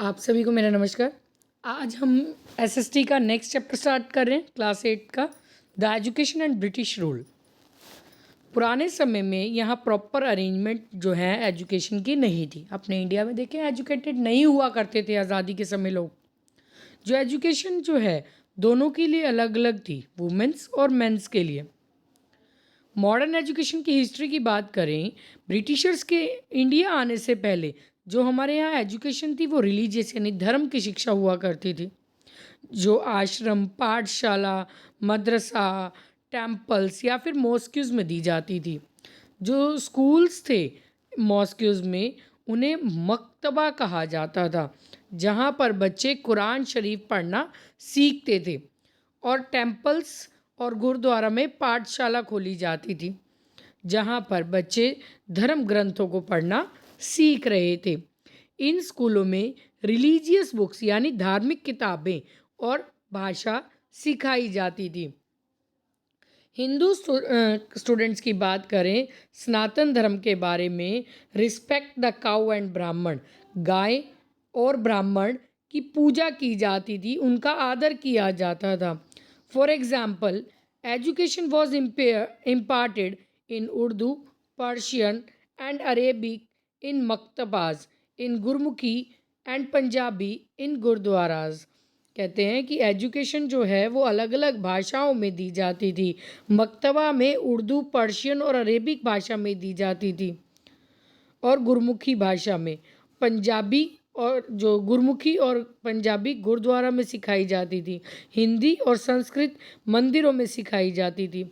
आप सभी को मेरा नमस्कार। आज हम एसएसटी का नेक्स्ट चैप्टर स्टार्ट कर रहे हैं, क्लास 8 का, the education and British rule. पुराने समय में यहाँ प्रॉपर अरेंजमेंट जो है एजुकेशन की नहीं थी। अपने इंडिया में देखें, एजुकेटेड नहीं हुआ करते थे आज़ादी के समय लोग। जो एजुकेशन जो है दोनों के लिए अलग अलग थी, वुमेंस और मेंस के लिए। मॉडर्न एजुकेशन की हिस्ट्री की बात करें, ब्रिटिशर्स के इंडिया आने से पहले जो हमारे यहाँ एजुकेशन थी वो रिलीजियस यानी धर्म की शिक्षा हुआ करती थी। जो आश्रम, पाठशाला, मदरसा, टेम्पल्स या फिर मॉस्क्यूज़ में दी जाती थी। जो स्कूल्स थे मॉस्क्यूज़ में, उन्हें मक्तबा कहा जाता था, जहाँ पर बच्चे कुरान शरीफ पढ़ना सीखते थे। और टेम्पल्स और गुरुद्वारा में पाठशाला खोली जाती थी, जहाँ पर बच्चे धर्म ग्रंथों को पढ़ना सीख रहे थे। इन स्कूलों में रिलीजियस बुक्स यानी धार्मिक किताबें और भाषा सिखाई जाती थी। हिंदू स्टूडेंट्स की बात करें, सनातन धर्म के बारे में, रिस्पेक्ट द काउ एंड ब्राह्मण, गाय और ब्राह्मण की पूजा की जाती थी, उनका आदर किया जाता था। For example, education was imparted in Urdu, Persian and Arabic in maktabas, in Gurmukhi and Punjabi in gurdwaras. कहते हैं कि एजुकेशन जो है वो अलग अलग भाषाओं में दी जाती थी। मक्तबा में उर्दू, पर्शियन और अरेबिक भाषा में दी जाती थी, और गुरमुखी भाषा में। पंजाबी और जो गुरमुखी और पंजाबी गुरुद्वारा में सिखाई जाती थी। हिंदी और संस्कृत मंदिरों में सिखाई जाती थी।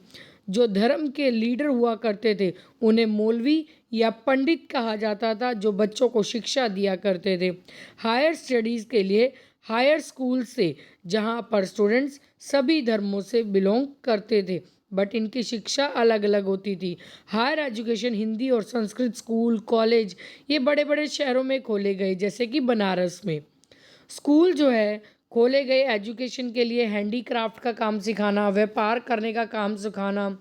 जो धर्म के लीडर हुआ करते थे उन्हें मौलवी या पंडित कहा जाता था, जो बच्चों को शिक्षा दिया करते थे। हायर स्टडीज़ के लिए हायर स्कूल से, जहाँ पर स्टूडेंट्स सभी धर्मों से बिलोंग करते थे, बट इनकी शिक्षा अलग अलग होती थी। हायर एजुकेशन हिंदी और संस्कृत स्कूल, कॉलेज ये बड़े बड़े शहरों में खोले गए, जैसे कि बनारस में। स्कूल जो है खोले गए एजुकेशन के लिए, हैंडीक्राफ्ट का काम सिखाना, व्यापार करने का काम सिखाना।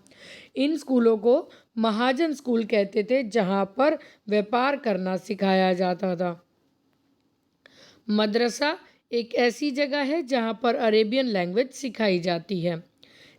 इन स्कूलों को महाजन स्कूल कहते थे, जहाँ पर व्यापार करना सिखाया जाता था। मदरसा एक ऐसी जगह है जहाँ पर अरेबियन लैंग्वेज सिखाई जाती है।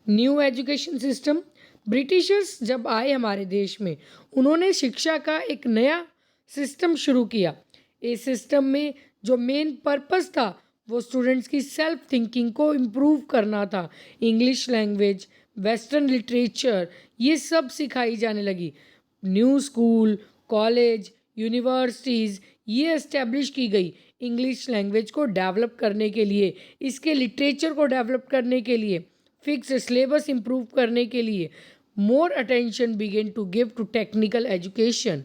न्यू एजुकेशन सिस्टम, ब्रिटिशर्स जब आए हमारे देश में, उन्होंने शिक्षा का एक नया सिस्टम शुरू किया। इस सिस्टम में जो मेन पर्पस था वो स्टूडेंट्स की सेल्फ थिंकिंग को इम्प्रूव करना था। इंग्लिश लैंग्वेज, वेस्टर्न लिटरेचर ये सब सिखाई जाने लगी। न्यू स्कूल, कॉलेज, यूनिवर्सिटीज़ ये इस्टेब्लिश की गई इंग्लिश लैंग्वेज को डेवलप करने के लिए, इसके लिटरेचर को डेवलप करने के लिए, फिक्स सिलेबस इम्प्रूव करने के लिए। More attention begin to give to technical education,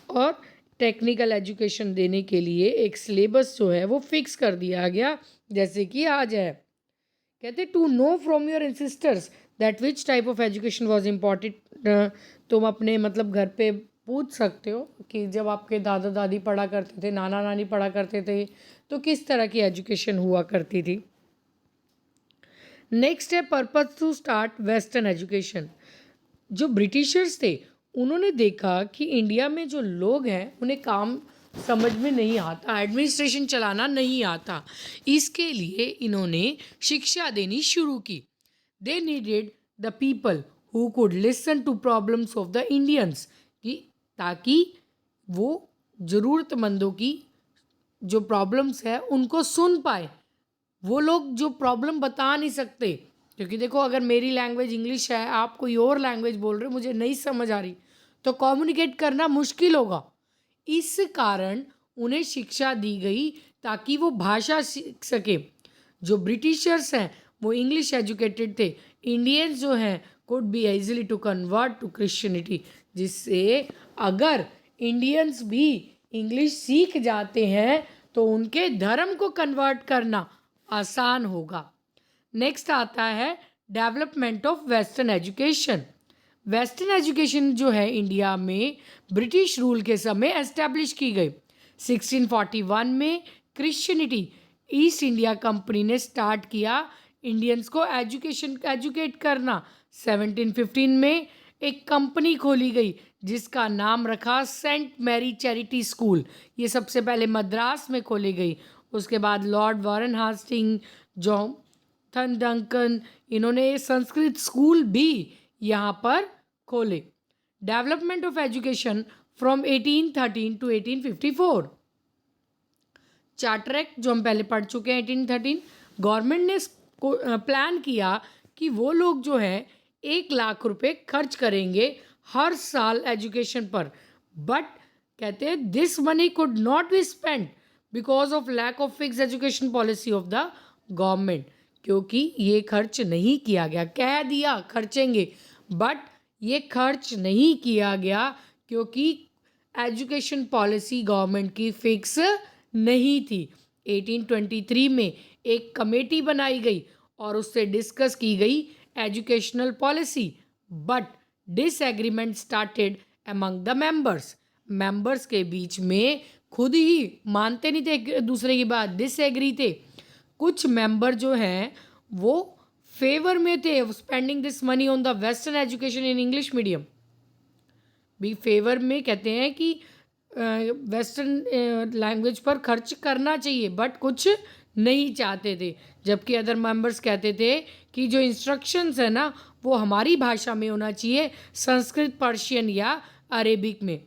और टेक्निकल एजुकेशन देने के लिए एक सिलेबस जो है वो फिक्स कर दिया गया, जैसे कि आज है। कहते to know from your ancestors that which type of education was important. तुम अपने मतलब घर पे पूछ सकते हो कि जब आपके दादा दादी पढ़ा करते थे, नाना नानी पढ़ा करते थे, तो किस तरह की एजुकेशन हुआ करती थी। नेक्स्ट है purpose to start western education. जो ब्रिटिशर्स थे उन्होंने देखा कि इंडिया में जो लोग हैं उन्हें काम समझ में नहीं आता, एडमिनिस्ट्रेशन चलाना नहीं आता। इसके लिए इन्होंने शिक्षा देनी शुरू की। They needed the people who could listen to problems of the Indians, कि ताकि वो ज़रूरतमंदों की जो प्रॉब्लम्स है उनको सुन पाए। वो लोग जो प्रॉब्लम बता नहीं सकते, क्योंकि देखो अगर मेरी लैंग्वेज इंग्लिश है, आप कोई और लैंग्वेज बोल रहे हो, मुझे नहीं समझ आ रही, तो कम्युनिकेट करना मुश्किल होगा। इस कारण उन्हें शिक्षा दी गई ताकि वो भाषा सीख सके। जो ब्रिटिशर्स हैं वो इंग्लिश एजुकेटेड थे। इंडियंस जो हैं could be easily to convert to Christianity, जिससे अगर इंडियंस भी इंग्लिश सीख जाते हैं तो उनके धर्म को कन्वर्ट करना आसान होगा। नेक्स्ट आता है development of western education. Western education जो है इंडिया में ब्रिटिश रूल के समय एस्टैब्लिश की गई। 1641 में क्रिश्चियनिटी ईस्ट इंडिया कंपनी ने स्टार्ट किया इंडियंस को एजुकेट करना। 1715 में एक कंपनी खोली गई जिसका नाम रखा सेंट मैरी चैरिटी स्कूल। ये सबसे पहले मद्रास में खोली गई उसके बाद lord Warren Hasting, Jonathan Duncan, इन्होंने संस्कृत स्कूल भी यहाँ पर खोले। Development of education from 1813 to 1854। Charter act जो हम पहले पढ़ चुके हैं 1813, गवर्नमेंट ने प्लान किया कि वो लोग जो है 1 लाख रुपए खर्च करेंगे हर साल एजुकेशन पर, बट कहते हैं this money could not be spend because of lack of fix education policy of the government, क्योंकि ये खर्च नहीं किया गया। कह दिया खर्चेंगे, बट ये खर्च नहीं किया गया क्योंकि एजुकेशन पॉलिसी गवर्नमेंट की फिक्स नहीं थी। 1823 में एक कमेटी बनाई गई और उससे डिस्कस की गई educational policy, but disagreement started among the members के बीच में खुद ही मानते नहीं थे एक दूसरे की बात, डिसएग्री थे। कुछ मेंबर जो हैं वो फेवर में थे spending this money on the western education in English medium, भी फेवर में कहते हैं कि वेस्टर्न लैंग्वेज पर खर्च करना चाहिए, बट कुछ नहीं चाहते थे, जबकि अदर मेंबर्स कहते थे कि जो इंस्ट्रक्शंस है ना वो हमारी भाषा में होना चाहिए, संस्कृत, पर्शियन या अरेबिक में।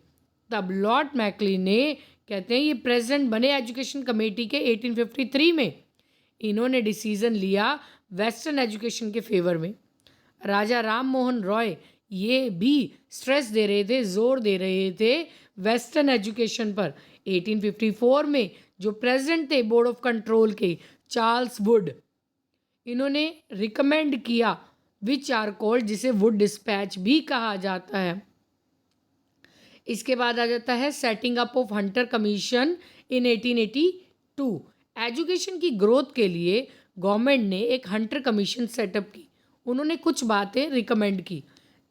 तब लॉर्ड मैकली ने कहते हैं ये प्रेसिडेंट बने एजुकेशन कमेटी के 1853 में। इन्होंने डिसीजन लिया वेस्टर्न एजुकेशन के फेवर में। राजा राम मोहन रॉय ये भी स्ट्रेस दे रहे थे, जोर दे रहे थे वेस्टर्न एजुकेशन पर। 1854 में जो प्रेसिडेंट थे बोर्ड ऑफ कंट्रोल के, चार्ल्स वुड, इन्होंने रिकमेंड किया विच आर कॉल्ड, जिसे वुड डिस्पैच भी कहा जाता है। इसके बाद आ जाता है setting up of Hunter commission in 1882। Education की ग्रोथ के लिए गवर्नमेंट ने एक हंटर कमीशन सेटअप की। उन्होंने कुछ बातें रिकमेंड की।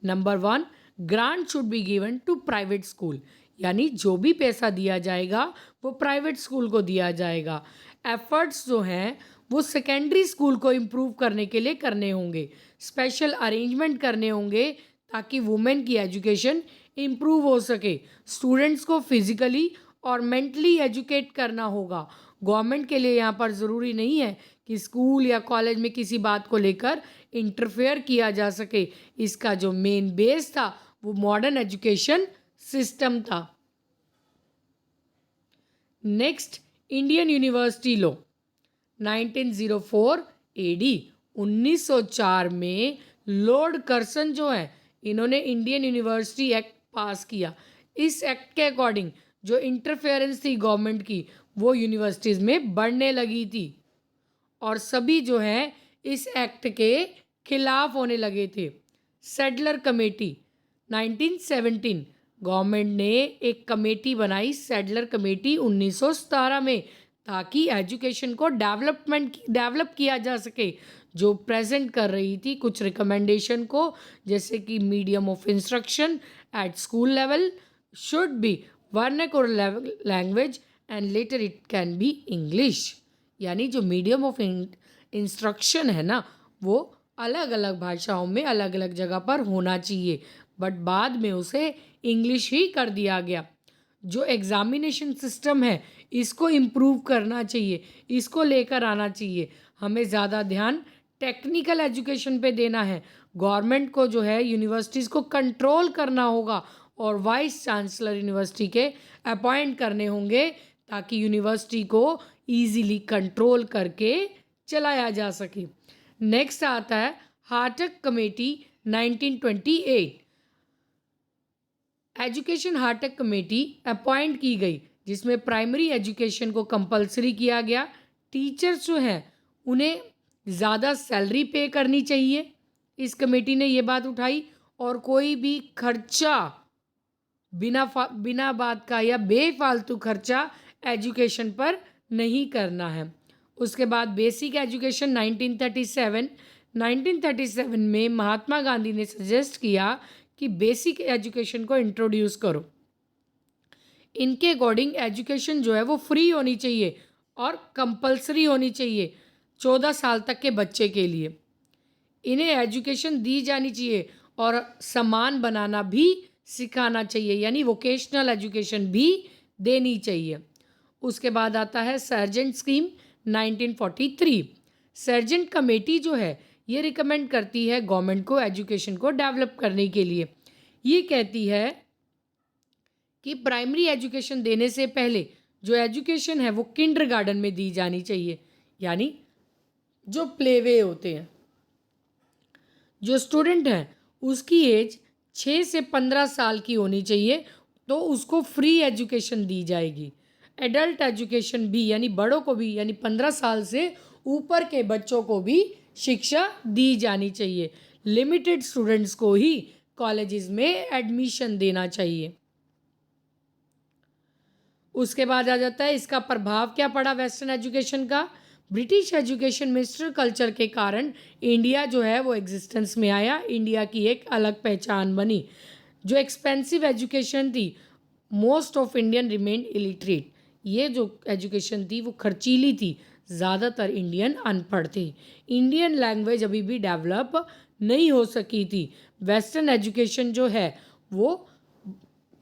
Number 1, grant should be given to private school, यानी जो भी पैसा दिया जाएगा वो प्राइवेट स्कूल को दिया जाएगा। एफर्ट्स जो हैं वो सेकेंडरी स्कूल को इम्प्रूव करने के लिए करने होंगे, स्पेशल अरेंजमेंट करने होंगे ताकि वुमेन की एजुकेशन इम्प्रूव हो सके। स्टूडेंट्स को फिजिकली और मेंटली एजुकेट करना होगा। गवर्नमेंट के लिए यहाँ पर ज़रूरी नहीं है कि स्कूल या कॉलेज में किसी बात को लेकर इंटरफेयर किया जा सके। इसका जो मेन बेस था वो मॉडर्न एजुकेशन सिस्टम था। Next, Indian university law 1904 AD. 1904 में लॉर्ड कर्सन जो है इन्होंने इंडियन यूनिवर्सिटी एक्ट पास किया। इस एक्ट के अकॉर्डिंग जो इंटरफेरेंस थी गवर्नमेंट की वो यूनिवर्सिटीज़ में बढ़ने लगी थी और सभी जो हैं इस एक्ट के खिलाफ होने लगे थे। सेडलर कमेटी 1917, गवर्नमेंट ने एक कमेटी बनाई, सेडलर कमेटी 1917 में, ताकि एजुकेशन को डेवलप किया जा सके। जो प्रेजेंट कर रही थी कुछ रिकमेंडेशन को, जैसे कि medium of instruction at school level should be vernacular language and later it can be English, यानी जो मीडियम ऑफ इंस्ट्रक्शन है ना वो अलग अलग भाषाओं में अलग अलग जगह पर होना चाहिए, बट बाद में उसे इंग्लिश ही कर दिया गया। जो एग्ज़ामिनेशन सिस्टम है इसको इम्प्रूव करना चाहिए, इसको लेकर आना चाहिए। हमें ज़्यादा ध्यान टेक्निकल एजुकेशन पे देना है। गवर्नमेंट को जो है यूनिवर्सिटीज़ को कंट्रोल करना होगा और वाइस चांसलर यूनिवर्सिटी के अपॉइंट करने होंगे ताकि यूनिवर्सिटी को ईजीली कंट्रोल करके चलाया जा सके। नेक्स्ट आता है हार्टक कमेटी 1928। एजुकेशन हार्टक कमेटी अपॉइंट की गई जिसमें प्राइमरी एजुकेशन को कंपलसरी किया गया। टीचर्स जो हैं उन्हें ज़्यादा सैलरी पे करनी चाहिए, इस कमेटी ने ये बात उठाई, और कोई भी खर्चा बिना बात का या बेफालतू खर्चा एजुकेशन पर नहीं करना है। उसके बाद बेसिक एजुकेशन 1937 में महात्मा गांधी ने सजेस्ट किया कि बेसिक एजुकेशन को इंट्रोड्यूस करो। इनके अकॉर्डिंग एजुकेशन जो है वो फ्री होनी चाहिए और कंपलसरी होनी चाहिए 14 साल तक के बच्चे के लिए। इन्हें एजुकेशन दी जानी चाहिए और सामान बनाना भी सिखाना चाहिए, यानी वोकेशनल एजुकेशन भी देनी चाहिए। उसके बाद आता है सर्जेंट स्कीम 1943। सर्जेंट कमेटी जो है ये रिकमेंड करती है गवर्नमेंट को एजुकेशन को डेवलप करने के लिए। ये कहती है कि प्राइमरी एजुकेशन देने से पहले जो एजुकेशन है वो किंडरगार्टन में दी जानी चाहिए, यानी जो प्लेवे होते हैं, जो स्टूडेंट है उसकी एज 6 से 15 साल की होनी चाहिए, तो उसको फ्री एजुकेशन दी जाएगी। एडल्ट एजुकेशन भी, यानी बड़ों को भी, यानी 15 साल से ऊपर के बच्चों को भी शिक्षा दी जानी चाहिए। लिमिटेड स्टूडेंट्स को ही कॉलेजेस में एडमिशन देना चाहिए। उसके बाद आ जाता है इसका प्रभाव क्या पड़ा वेस्टर्न एजुकेशन का। ब्रिटिश एजुकेशन मिनिस्टर कल्चर के कारण इंडिया जो है वो एग्जिस्टेंस में आया, इंडिया की एक अलग पहचान बनी। जो एक्सपेंसिव एजुकेशन थी, most of Indian remain illiterate, ये जो एजुकेशन थी वो खर्चीली थी, ज़्यादातर इंडियन अनपढ़ थे। इंडियन लैंग्वेज अभी भी डेवलप नहीं हो सकी थी। वेस्टर्न एजुकेशन जो है वो,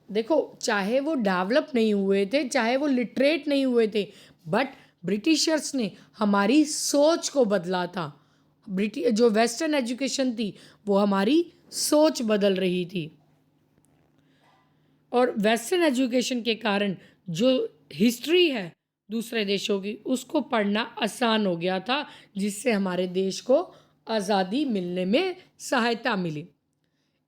देखो, चाहे वो डेवलप नहीं हुए थे, चाहे वो लिटरेट नहीं हुए थे, बट ब्रिटिशर्स ने हमारी सोच को बदला था। जो वेस्टर्न एजुकेशन थी वो हमारी सोच बदल रही थी, और वेस्टर्न एजुकेशन के कारण जो हिस्ट्री है दूसरे देशों की उसको पढ़ना आसान हो गया था, जिससे हमारे देश को आज़ादी मिलने में सहायता मिली।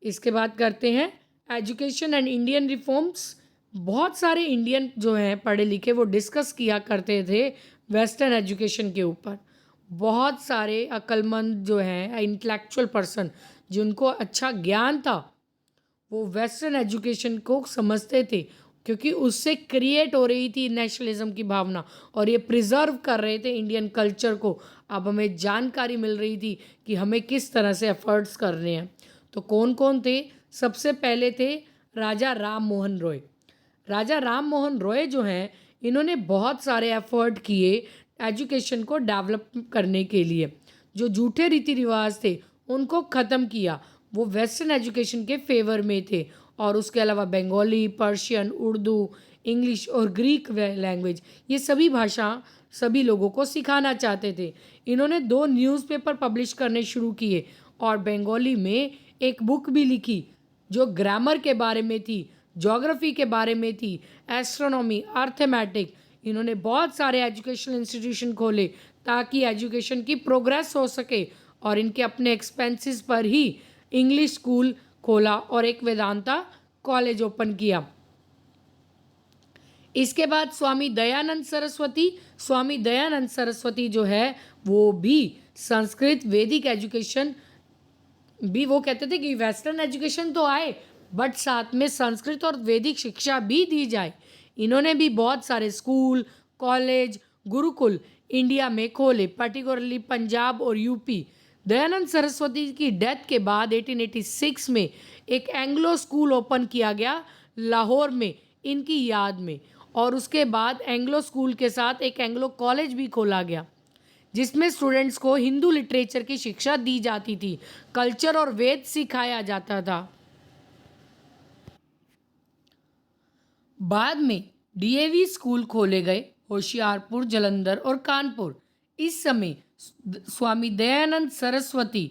इसके बाद करते हैं एजुकेशन एंड इंडियन रिफॉर्म्स। बहुत सारे इंडियन जो हैं पढ़े लिखे वो डिस्कस किया करते थे वेस्टर्न एजुकेशन के ऊपर। बहुत सारे अक्लमंद जो हैं, इंटेलेक्चुअल पर्सन जिनको अच्छा ज्ञान था, वो वेस्टर्न एजुकेशन को समझते थे, क्योंकि उससे क्रिएट हो रही थी नेशनलिज्म की भावना, और ये प्रिजर्व कर रहे थे इंडियन कल्चर को। अब हमें जानकारी मिल रही थी कि हमें किस तरह से एफर्ट्स करने हैं। तो कौन कौन थे? सबसे पहले थे राजा राम मोहन रॉय। राजा राम मोहन रॉय जो हैं, इन्होंने बहुत सारे एफर्ट किए एजुकेशन को डेवलप करने के लिए। जो झूठे रीति रिवाज थे उनको ख़त्म किया, वो वेस्टर्न एजुकेशन के फेवर में थे। और उसके अलावा बंगाली, पर्शियन, उर्दू, इंग्लिश और ग्रीक लैंग्वेज, ये सभी भाषा सभी लोगों को सिखाना चाहते थे। इन्होंने 2 न्यूज़पेपर पब्लिश करने शुरू किए, और बंगाली में एक बुक भी लिखी जो ग्रामर के बारे में थी, ज्योग्राफी के बारे में थी, एस्ट्रोनॉमी, अर्थमेटिक। इन्होंने बहुत सारे एजुकेशनल इंस्टीट्यूशन खोले ताकि एजुकेशन की प्रोग्रेस हो सके, और इनके अपने एक्सपेंसेस पर ही इंग्लिश स्कूल खोला और एक वेदांता कॉलेज ओपन किया। इसके बाद स्वामी दयानंद सरस्वती। स्वामी दयानंद सरस्वती जो है वो भी संस्कृत वैदिक एजुकेशन भी, वो कहते थे कि वेस्टर्न एजुकेशन तो आए बट साथ में संस्कृत और वैदिक शिक्षा भी दी जाए। इन्होंने भी बहुत सारे स्कूल, कॉलेज, गुरुकुल इंडिया में खोले, पर्टिकुलरली पंजाब और यूपी। दयानंद सरस्वती की डेथ के बाद 1886 में एक एंग्लो स्कूल ओपन किया गया लाहौर में इनकी याद में, और उसके बाद एंग्लो स्कूल के साथ एक एंग्लो कॉलेज भी खोला गया, जिसमें स्टूडेंट्स को हिंदू लिटरेचर की शिक्षा दी जाती थी, कल्चर और वेद सिखाया जाता था। बाद में डीएवी स्कूल खोले गए होशियारपुर, जालंधर और कानपुर। इस समय Swami Dayanand Saraswati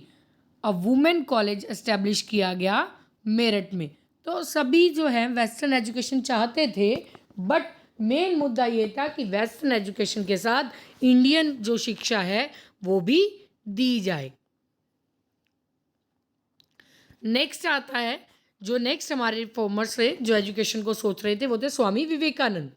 a women college establish किया गया मेरठ में। तो सभी जो है वेस्टर्न एजुकेशन चाहते थे, बट मेन मुद्दा ये था कि वेस्टर्न एजुकेशन के साथ इंडियन जो शिक्षा है वो भी दी जाए। नेक्स्ट आता है, जो नेक्स्ट हमारे रिफॉर्मर्स थे जो एजुकेशन को सोच रहे थे वो थे स्वामी विवेकानंद।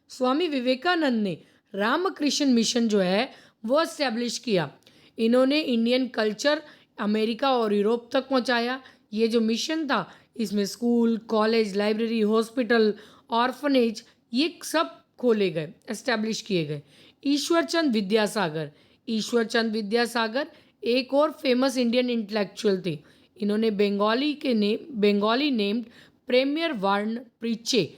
स्वामी विवेकानंद ने रामकृष्ण मिशन जो है वो एस्टेब्लिश किया। इन्होंने इंडियन कल्चर अमेरिका और यूरोप तक पहुंचाया। ये जो मिशन था इसमें school, college, library, hospital, orphanage, ये सब खोले गए, एस्टेब्लिश किए गए। ईश्वरचंद विद्यासागर। ईश्वरचंद विद्यासागर एक और फेमस इंडियन इंटेलेक्चुअल थे। इन्होंने बंगाली नेम्ड प्रेमियर वार्न प्रीचे,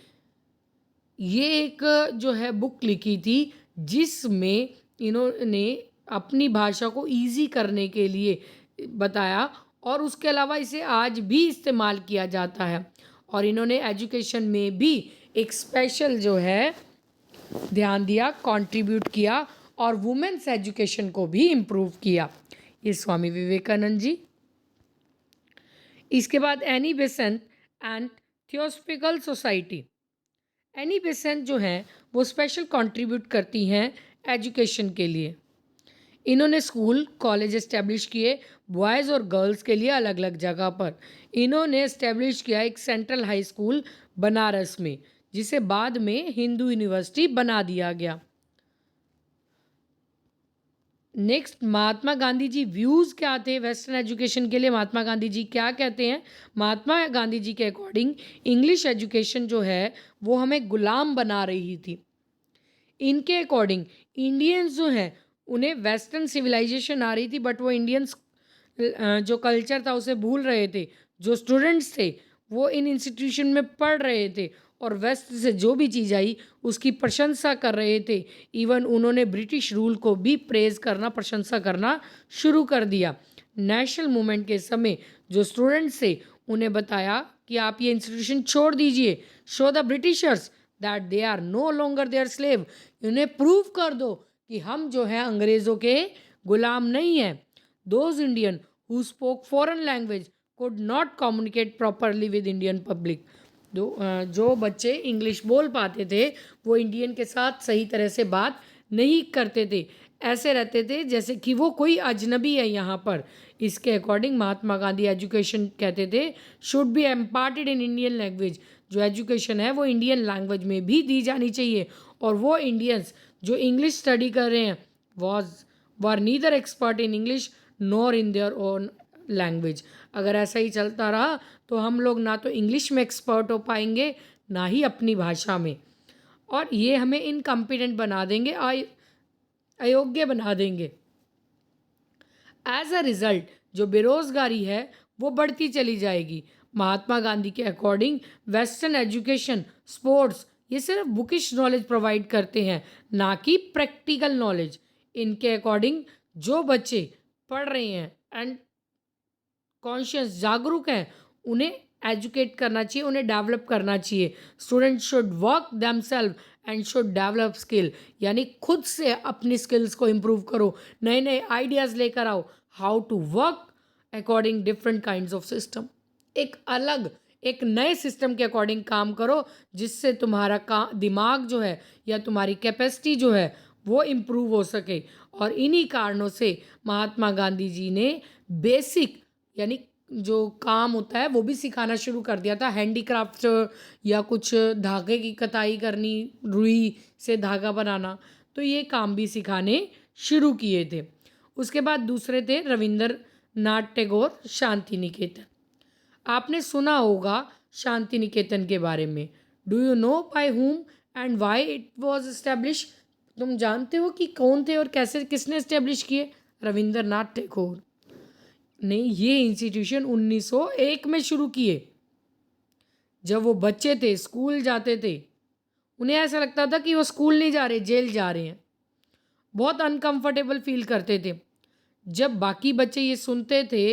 ये एक जो है बुक लिखी थी, जिसमें इन्होंने अपनी भाषा को इजी करने के लिए बताया, और उसके अलावा इसे आज भी इस्तेमाल किया जाता है। और इन्होंने एजुकेशन में भी एक स्पेशल जो है ध्यान दिया, कंट्रीब्यूट किया और वुमेन्स एजुकेशन को भी इम्प्रूव किया। ये स्वामी विवेकानंद जी। इसके बाद Annie Besant and theosophical society. Annie Besant जो हैं वो स्पेशल कंट्रीब्यूट करती हैं एजुकेशन के लिए। इन्होंने स्कूल कॉलेज इस्टेब्लिश किए बॉयज़ और गर्ल्स के लिए अलग अलग जगह पर। इन्होंने इस्टेब्लिश किया एक सेंट्रल हाई स्कूल बनारस में, जिसे बाद में हिंदू यूनिवर्सिटी बना दिया गया। नेक्स्ट, महात्मा गांधी जी व्यूज़ क्या थे वेस्टर्न एजुकेशन के लिए? महात्मा गांधी जी क्या कहते हैं? महात्मा गांधी जी के अकॉर्डिंग इंग्लिश एजुकेशन जो है वो हमें गुलाम बना रही थी। इनके अकॉर्डिंग इंडियंस जो हैं उन्हें वेस्टर्न सिविलाइजेशन आ रही थी, बट वो इंडियंस जो कल्चर था उसे भूल रहे थे। जो स्टूडेंट्स थे वो इन इंस्टीट्यूशन में पढ़ रहे थे और वेस्ट से जो भी चीज़ आई उसकी प्रशंसा कर रहे थे। इवन उन्होंने ब्रिटिश रूल को भी प्रेज़ करना, प्रशंसा करना शुरू कर दिया। नेशनल मूवमेंट के समय जो स्टूडेंट्स थे उन्हें बताया कि आप ये इंस्टीट्यूशन छोड़ दीजिए, show the Britishers that they are no longer there slave. उन्हें प्रूव कर दो कि हम जो है अंग्रेज़ों के गुलाम नहीं हैं। Those Indian who spoke foreign language could not communicate properly with Indian public। जो बच्चे इंग्लिश बोल पाते थे वो इंडियन के साथ सही तरह से बात नहीं करते थे, ऐसे रहते थे जैसे कि वो कोई अजनबी है यहाँ पर। इसके अकॉर्डिंग महात्मा गांधी एजुकेशन कहते थे should be imparted in Indian language. जो एजुकेशन है वो इंडियन लैंग्वेज में भी दी जानी चाहिए। और वो इंडियंस जो इंग्लिश स्टडी कर रहे हैं we're neither expert in English nor in their own language. अगर ऐसा ही चलता रहा तो हम लोग ना तो इंग्लिश में एक्सपर्ट हो पाएंगे ना ही अपनी भाषा में, और ये हमें इनकम्पिटेंट बना देंगे, अयोग्य बना देंगे। एज अ रिज़ल्ट जो बेरोज़गारी है वो बढ़ती चली जाएगी। महात्मा गांधी के अकॉर्डिंग वेस्टर्न एजुकेशन, स्पोर्ट्स ये सिर्फ बुकिश नॉलेज प्रोवाइड करते हैं, ना कि प्रैक्टिकल नॉलेज। इनके अकॉर्डिंग जो बच्चे पढ़ रहे हैं एंड कॉन्शियस जागरूक हैं उन्हें एजुकेट करना चाहिए, उन्हें डेवलप करना चाहिए। Student should work themself and should develop skill, यानी खुद से अपनी स्किल्स को इम्प्रूव करो, नए नए आइडियाज़ लेकर आओ, how to work according different kinds of system. एक नए सिस्टम के अकॉर्डिंग काम करो जिससे तुम्हारा दिमाग जो है या तुम्हारी कैपेसिटी जो है वो इम्प्रूव हो सके। और इन्हीं कारणों से महात्मा गांधी जी ने बेसिक यानी जो काम होता है वो भी सिखाना शुरू कर दिया था। हैंडीक्राफ्ट या कुछ धागे की कताई करनी, रुई से धागा बनाना, तो ये काम भी सिखाने शुरू किए थे। उसके बाद दूसरे थे रविंद्रनाथ टैगोर, शांति निकेतन। आपने सुना होगा शांति निकेतन के बारे में। Do you know by whom and why it was establish? तुम जानते हो कि कौन थे और कैसे, किसने इस्टेब्लिश किए? रविंद्रनाथ टैगोर ने ये इंस्टीट्यूशन 1901 में शुरू किए। जब वो बच्चे थे, स्कूल जाते थे, उन्हें ऐसा लगता था कि वो स्कूल नहीं जा रहे, जेल जा रहे हैं। बहुत अनकंफर्टेबल फील करते थे। जब बाकी बच्चे ये सुनते थे,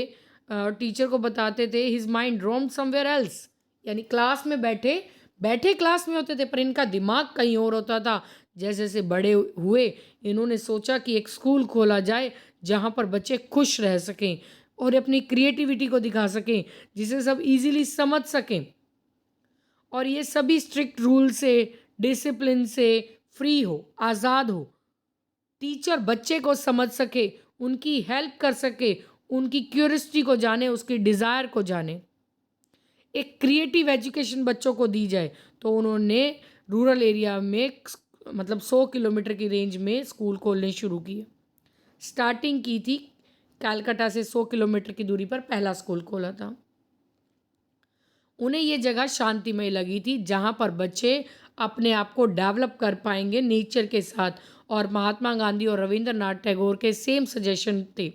टीचर को बताते थे, his mind roamed somewhere else, यानी क्लास में बैठे क्लास में होते थे पर इनका दिमाग कहीं और होता था। जैसे जैसे बड़े हुए इन्होंने सोचा कि एक स्कूल खोला जाए जहाँ पर बच्चे खुश रह सकें और अपनी क्रिएटिविटी को दिखा सकें, जिसे सब इजीली समझ सकें, और ये सभी स्ट्रिक्ट रूल से, डिसिप्लिन से फ्री हो, आज़ाद हो। टीचर बच्चे को समझ सके, उनकी हेल्प कर सके, उनकी क्यूरियोसिटी को जाने, उसकी डिज़ायर को जाने, एक क्रिएटिव एजुकेशन बच्चों को दी जाए। तो उन्होंने रूरल एरिया में मतलब 100 किलोमीटर की रेंज में स्कूल खोलने शुरू किए। स्टार्टिंग की थी कलकत्ता से 100 किलोमीटर की दूरी पर पहला स्कूल खोला था। उन्हें ये जगह शांतिमय लगी थी जहाँ पर बच्चे अपने आप को डेवलप कर पाएंगे नेचर के साथ। और महात्मा गांधी और रविंद्रनाथ टैगोर के सेम सजेशन थे,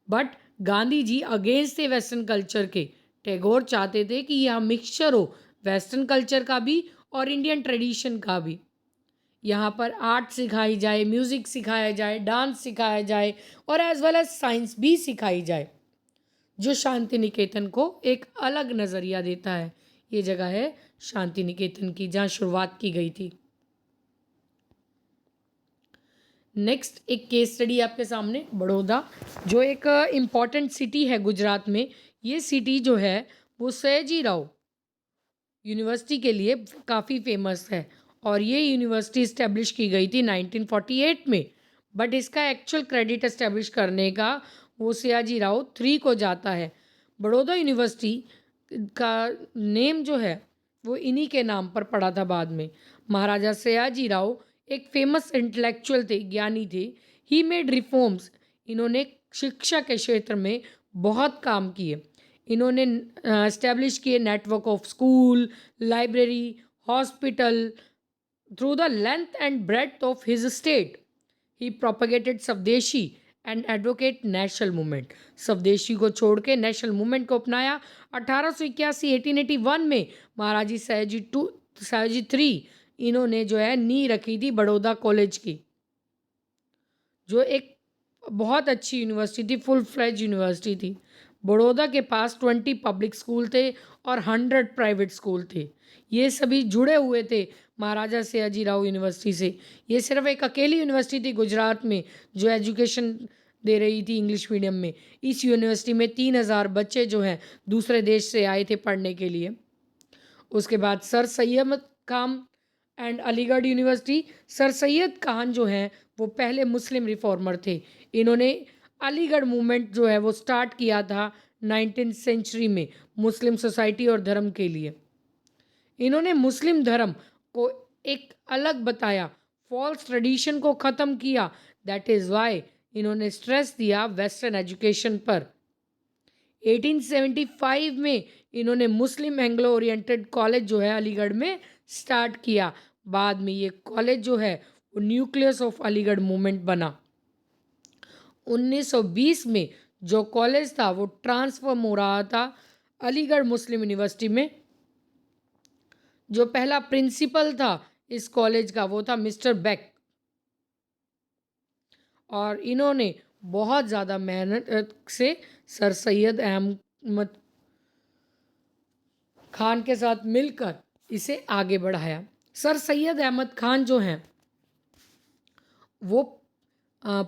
बट गांधी जी अगेंस्ट थे वेस्टर्न कल्चर के। टैगोर चाहते थे कि यह मिक्सचर हो वेस्टर्न कल्चर का भी और इंडियन ट्रेडिशन का भी। यहाँ पर आर्ट सिखाई जाए, म्यूज़िक सिखाया जाए, डांस सिखाया जाए और एज वेल एज साइंस भी सिखाई जाए, जो शांति निकेतन को एक अलग नज़रिया देता है। ये जगह है शांति निकेतन की जहाँ शुरुआत की गई थी। नेक्स्ट एक केस स्टडी आपके सामने, बड़ौदा, जो एक इम्पॉर्टेंट सिटी है गुजरात में। ये सिटी जो है वो सयाजी राव यूनिवर्सिटी के लिए काफ़ी फेमस है, और ये यूनिवर्सिटी इस्टेब्लिश की गई थी 1948 में। बट इसका एक्चुअल क्रेडिट इस्टेब्लिश करने का वो सयाजी राव 3 को जाता है। बड़ौदा यूनिवर्सिटी का नेम जो है वो इन्हीं के नाम पर पड़ा था बाद में। महाराजा सयाजी राव एक फेमस इंटेलेक्चुअल थे, ज्ञानी थे। ही मेड रिफॉर्म्स, इन्होंने शिक्षा के क्षेत्र में बहुत काम किए। इन्होंने इस्टेब्लिश किए network of school, library, hospital through the length and breadth of his state. He propagated स्वदेशी एंड एडवोकेट नेशनल मूवमेंट। स्वदेशी को छोड़ के नेशनल मूवमेंट को अपनाया। 1881 1881 में महाराजी सयाजी 3 इन्होंने जो है नी रखी थी बड़ौदा कॉलेज की, जो एक बहुत अच्छी यूनिवर्सिटी थी, फुल फ्लेज यूनिवर्सिटी थी। बड़ौदा के पास 20 पब्लिक स्कूल थे और 100 प्राइवेट स्कूल थे। ये सभी जुड़े हुए थे महाराजा सयाजी राव यूनिवर्सिटी से। ये सिर्फ एक अकेली यूनिवर्सिटी थी गुजरात में जो एजुकेशन दे रही थी इंग्लिश मीडियम में। इस यूनिवर्सिटी में 3000 बच्चे जो हैं दूसरे देश से आए थे पढ़ने के लिए। उसके बाद sir Syed Khan and Aligarh university. Sir Syed Khan जो हैं वो पहले मुस्लिम रिफॉर्मर थे। इन्होंने अलीगढ़ मूवमेंट जो है वो स्टार्ट किया था 19th सेंचुरी में मुस्लिम सोसाइटी और धर्म के लिए। इन्होंने मुस्लिम धर्म को एक अलग बताया, फॉल्स ट्रेडिशन को ख़त्म किया। दैट इज़ वाई इन्होंने स्ट्रेस दिया वेस्टर्न एजुकेशन पर। 1875 में इन्होंने मुस्लिम एंग्लो ओरिएंटेड कॉलेज जो है अलीगढ़ में स्टार्ट किया। बाद में ये कॉलेज जो है वो न्यूक्लियस ऑफ अलीगढ़ मूवमेंट बना। 1920 में जो कॉलेज था वो ट्रांसफॉर्म हो रहा था अलीगढ़ मुस्लिम यूनिवर्सिटी में। जो पहला प्रिंसिपल था इस कॉलेज का वो था मिस्टर बेक, और इन्होंने बहुत ज़्यादा मेहनत से सर सैयद अहमद खान के साथ मिलकर इसे आगे बढ़ाया। सर सैयद अहमद खान जो हैं वो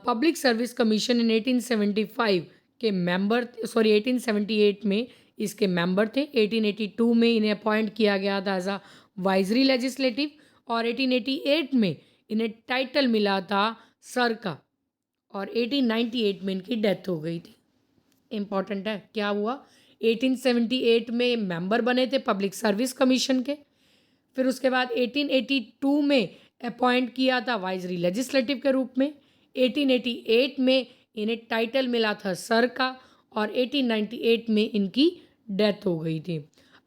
पब्लिक सर्विस कमीशन इन 1875 के मेंबर, 1878 में इसके मेंबर थे। 1882 में इन्हें अपॉइंट किया गया था एज अ वाइजरी लेजिस्लेटिव, और 1888 में इन्हें टाइटल मिला था सर का, और 1898 में इनकी डेथ हो गई थी। इम्पॉर्टेंट है क्या हुआ, 1878 में मेंबर बने थे पब्लिक सर्विस कमीशन के। फिर उसके बाद 1882 में अपॉइंट किया था वाइजरी लेजिस्लेटिव के रूप में। 1888 में इन्हें टाइटल मिला था सर का, और 1898 में इनकी डेथ हो गई थी।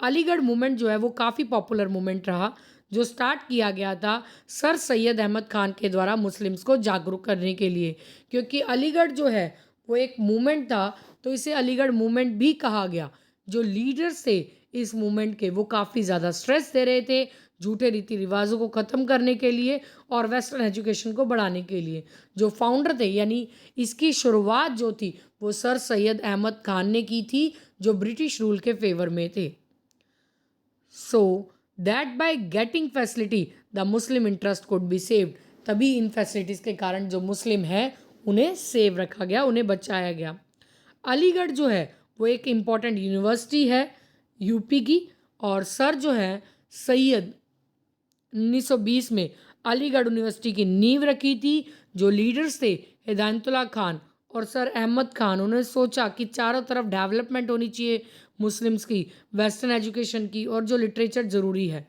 अलीगढ़ मूवमेंट जो है वो काफ़ी पॉपुलर मूवमेंट रहा, जो स्टार्ट किया गया था सर सैयद अहमद खान के द्वारा मुस्लिम्स को जागरूक करने के लिए। क्योंकि अलीगढ़ जो है वो एक मूवमेंट था तो इसे अलीगढ़ मूवमेंट भी कहा गया। जो लीडर्स थे इस मूवमेंट के वो काफ़ी ज़्यादा स्ट्रेस दे रहे थे झूठे रीति रिवाजों को ख़त्म करने के लिए और वेस्टर्न एजुकेशन को बढ़ाने के लिए। जो फाउंडर थे यानी इसकी शुरुआत जो थी वो सर सैयद अहमद खान ने की थी, जो ब्रिटिश रूल के फेवर में थे। So that by getting facility the Muslim interest could be saved. तभी इन फैसिलिटीज़ के कारण जो मुस्लिम है उन्हें सेव रखा गया, उन्हें बचाया गया। अलीगढ़ जो है वो एक इम्पॉर्टेंट यूनिवर्सिटी है यूपी की, और सर जो है सैयद 1920 में अलीगढ़ यूनिवर्सिटी की नींव रखी थी। जो लीडर्स थे हिदायतुल्लाह खान और सर अहमद खान, उन्होंने सोचा कि चारों तरफ डेवलपमेंट होनी चाहिए मुस्लिम्स की, वेस्टर्न एजुकेशन की, और जो लिटरेचर ज़रूरी है।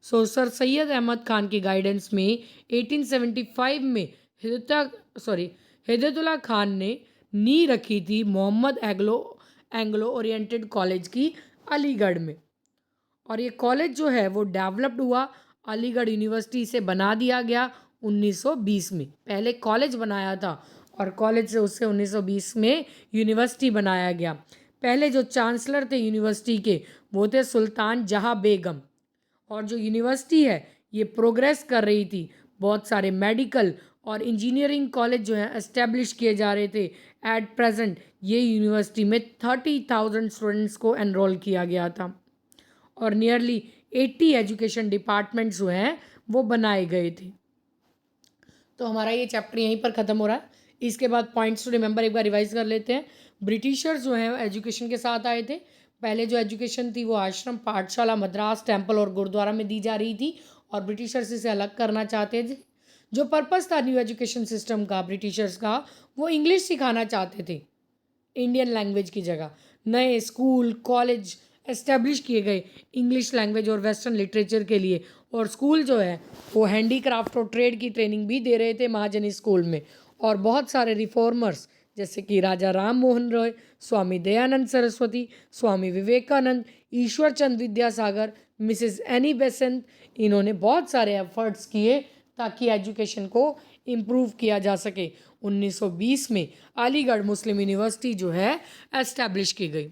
सो सर सैयद अहमद खान की गाइडेंस में 1875 में हिदायतुल्लाह खान ने नी रखी थी मोहम्मद एंग्लो ओरिएंटेड कॉलेज की अलीगढ़ में, और ये कॉलेज जो है वो डेवलप्ड हुआ, अलीगढ़ यूनिवर्सिटी से बना दिया गया 1920 में। पहले कॉलेज बनाया था और कॉलेज से उससे 1920 में यूनिवर्सिटी बनाया गया। पहले जो चांसलर थे यूनिवर्सिटी के वो थे सुल्तान जहाँ बेगम, और जो यूनिवर्सिटी है ये प्रोग्रेस कर रही थी। बहुत सारे मेडिकल और इंजीनियरिंग कॉलेज जो हैं एस्टेब्लिश किए जा रहे थे। एट प्रेजेंट ये यूनिवर्सिटी में 30,000 स्टूडेंट्स को एनरोल किया गया था, और नियरली 80 एजुकेशन डिपार्टमेंट्स जो हैं वो बनाए गए थे। तो हमारा ये चैप्टर यहीं पर ख़त्म हो रहा है। इसके बाद पॉइंट्स टू रिमेंबर एक बार रिवाइज कर लेते हैं। ब्रिटिशर्स जो हैं एजुकेशन के साथ आए थे। पहले जो एजुकेशन थी वो आश्रम, पाठशाला, मद्रास, टेम्पल और गुरुद्वारा में दी जा रही थी और ब्रिटिशर्स इसे अलग करना चाहते थे। जो पर्पस था न्यू एजुकेशन सिस्टम का ब्रिटिशर्स का, वो इंग्लिश सिखाना चाहते थे इंडियन लैंग्वेज की जगह। नए स्कूल कॉलेज एस्टेब्लिश किए गए इंग्लिश लैंग्वेज और वेस्टर्न लिटरेचर के लिए, और स्कूल जो है वो हैंडीक्राफ्ट और ट्रेड की ट्रेनिंग भी दे रहे थे महाजनी स्कूल में। और बहुत सारे रिफॉर्मर्स जैसे कि राजा राम मोहन रॉय, स्वामी दयानंद सरस्वती, स्वामी विवेकानंद, ईश्वर चंद विद्यासागर, मिसेस एनी बेसेंट, इन्होंने बहुत सारे एफर्ट्स किए ताकि एजुकेशन को इम्प्रूव किया जा सके। 1920 में अलीगढ़ मुस्लिम यूनिवर्सिटी जो है एस्टैब्लिश की गई।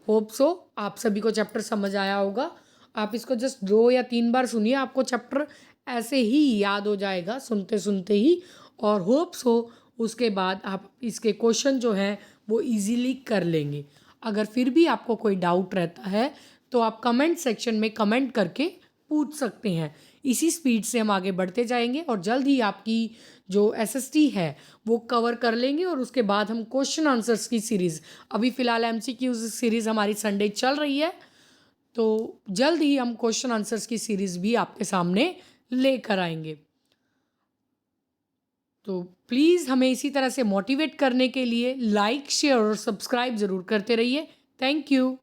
होप सो आप सभी को चैप्टर समझ आया होगा। आप इसको जस्ट 2 या 3 बार सुनिए, आपको चैप्टर ऐसे ही याद हो जाएगा सुनते सुनते ही। और होप सो उसके बाद आप इसके क्वेश्चन जो हैं वो इजीली कर लेंगे। अगर फिर भी आपको कोई डाउट रहता है तो आप कमेंट सेक्शन में कमेंट करके पूछ सकते हैं। इसी स्पीड से हम आगे बढ़ते जाएंगे और जल्द ही आपकी जो एसएसटी है वो कवर कर लेंगे। और उसके बाद हम क्वेश्चन आंसर्स की सीरीज़, अभी फ़िलहाल एमसीक्यूज़ सीरीज़ हमारी संडे चल रही है, तो जल्द ही हम क्वेश्चन आंसर्स की सीरीज़ भी आपके सामने लेकर आएंगे। तो प्लीज़ हमें इसी तरह से मोटिवेट करने के लिए लाइक शेयर और सब्सक्राइब ज़रूर करते रहिए। Thank you.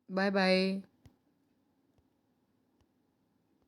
Bye bye.